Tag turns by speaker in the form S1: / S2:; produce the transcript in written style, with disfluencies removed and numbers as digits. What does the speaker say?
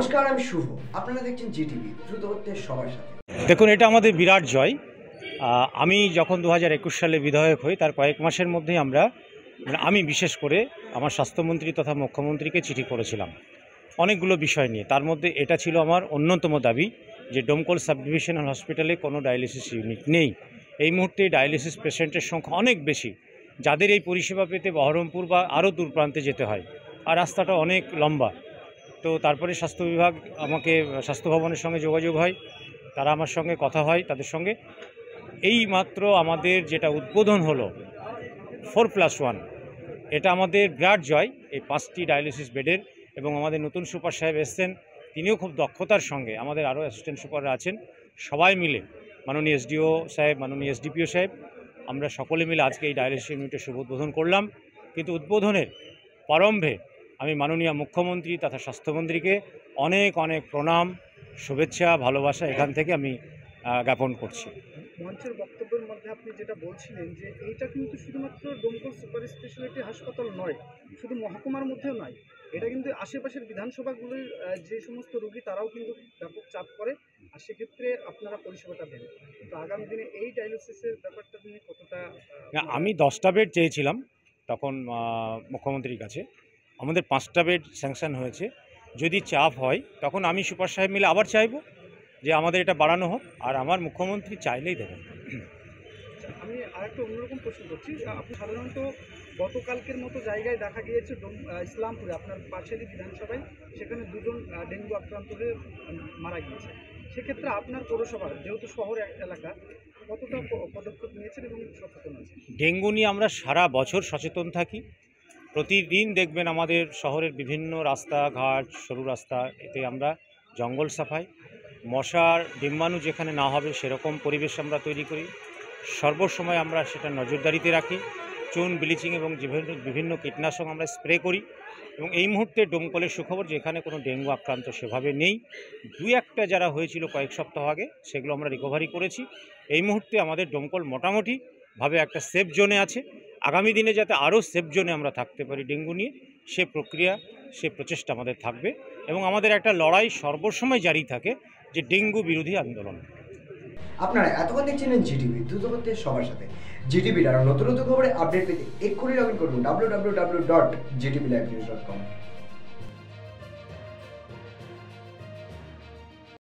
S1: নমস্কার, আমি শুভ। আপনারা দেখছেন জিটিভি, দ্রুত হচ্ছে সবার সাথে।
S2: দেখুন, এটা আমাদের বিরাট জয়। আমি যখন 2021 সালে বিধায়ক হই তার কয়েক মাসের মধ্যেই আমি বিশেষ করে আমার স্বাস্থ্যমন্ত্রী তথা মুখ্যমন্ত্রীকে চিঠি করেছিলাম অনেকগুলো বিষয় নিয়ে। তার মধ্যে এটা ছিল আমার অন্যতম দাবি যে ডোমকল সাব ডিভিশনাল হসপিটালে কোনো ডায়ালিসিস ইউনিট নেই। এই মুহূর্তে ডায়ালিসিস পেশেন্টের সংখ্যা অনেক বেশি, যাদের এই পরিষেবা পেতে বহরমপুর বা আরও দূর প্রান্তে যেতে হয়, আর রাস্তাটা অনেক লম্বা। তো তারপরে স্বাস্থ্য বিভাগ আমাকে স্বাস্থ্য ভবনের সঙ্গে যোগাযোগ হয়, তারা আমার সঙ্গে কথা হয় তাদের সঙ্গে। এই মাত্র আমাদের যেটা উদ্বোধন হলো 4+1, এটা আমাদের বিরাট জয়। এই 5টি ডায়ালিসিস বেডের, এবং আমাদের নতুন সুপার সাহেব এসছেন, তিনিও খুব দক্ষতার সঙ্গে, আমাদের আরও অ্যাসিস্ট্যান্ট সুপাররা আছেন, সবাই মিলে মাননীয় এসডিও সাহেব, মাননীয় এসডিপিও সাহেব, আমরা সকলে মিলে আজকে এই ডায়ালিসিস ইউনিটের শুভ উদ্বোধন করলাম। কিন্তু উদ্বোধনের প্রারম্ভে আমি মাননীয় মুখ্যমন্ত্রী তথা স্বাস্থ্যমন্ত্রীকে অনেক অনেক প্রণাম, শুভেচ্ছা, ভালোবাসা এখান থেকে আমি জ্ঞাপন করছি।
S3: মঞ্চের বক্তব্যের মধ্যে আপনি যেটা বলছিলেন যে এইটা কিন্তু শুধুমাত্র ডোমকল সুপার স্পেশালিটি হাসপাতাল নয়, শুধু মহকুমার মধ্যেও নয়, এটা কিন্তু আশেপাশের বিধানসভাগুলির যে সমস্ত রোগী তারাও কিন্তু ব্যাপক চাপ করে, আর সেক্ষেত্রে আপনারা পরিষেবাটা দেন। তো আগামী দিনে এই ডায়ালিসিসের ব্যাপারটা নিয়ে কতটা?
S2: আমি 10টা বেড চেয়েছিলাম তখন মুখ্যমন্ত্রীর কাছে, আমাদের 5টা বেড স্যাংশন হয়েছে। যদি চাপ হয় তখন আমি সুপার সাহেব মিলে আবার চাইব যে আমাদের এটা বাড়ানো হোক, আর আমার মুখ্যমন্ত্রী চাইলেই দেবেন।
S3: আমি আরেকটা অন্যরকম প্রশ্ন করছি। আপনি সাধারণত গতকালকের মতো জায়গায় দেখা গিয়েছে ইসলামপুরে, আপনার পাশেরই বিধানসভায়, সেখানে 2জন ডেঙ্গু আক্রান্ত হয়ে মারা গিয়েছে। সেক্ষেত্রে আপনার পৌরসভা যেহেতু শহর এলাকা, কতটা পদক্ষেপ নিয়েছেন এবং সচেতন আছেন?
S2: ডেঙ্গু নিয়ে আমরা সারা বছর সচেতন থাকি। প্রতিদিন দেখবেন আমাদের শহরের বিভিন্ন রাস্তাঘাট, সরু রাস্তা, এতে আমরা জঙ্গল সাফাই, মশার ডিম্বাণু যেখানে না হবে সেরকম পরিবেশ আমরা তৈরি করি। সর্বসময় আমরা সেটা নজরদারিতে রাখি। চুন, ব্লিচিং এবং বিভিন্ন কীটনাশক আমরা স্প্রে করি। এবং এই মুহূর্তে ডোমকলের সুখবর যে এখানে কোনো ডেঙ্গু আক্রান্ত সেভাবে নেই। 2-1টা যারা হয়েছিল কয়েক সপ্তাহ আগে, সেগুলো আমরা রিকভারি করেছি। এই মুহূর্তে আমাদের ডোমকল মোটামুটিভাবে একটা সেফ জোনে আছে। আগামী দিনে যাতে আরও সেফ জোনে আমরা থাকতে পারি ডেঙ্গু নিয়ে, সে প্রক্রিয়া, সে প্রচেষ্টা আমাদের থাকবে। এবং আমাদের একটা লড়াই সর্বসময় জারি থাকে, যে ডেঙ্গু বিরোধী আন্দোলন।
S1: আপনারা এতক্ষণ দেখছিলেন জিটিভি, দ্রুত হচ্ছে সবার সাথে। জিটিভির আরও নতুন নতুন খবরে আপডেট পেতে এক্ষুনি লগ ইন করুন www.gtblivenews.com।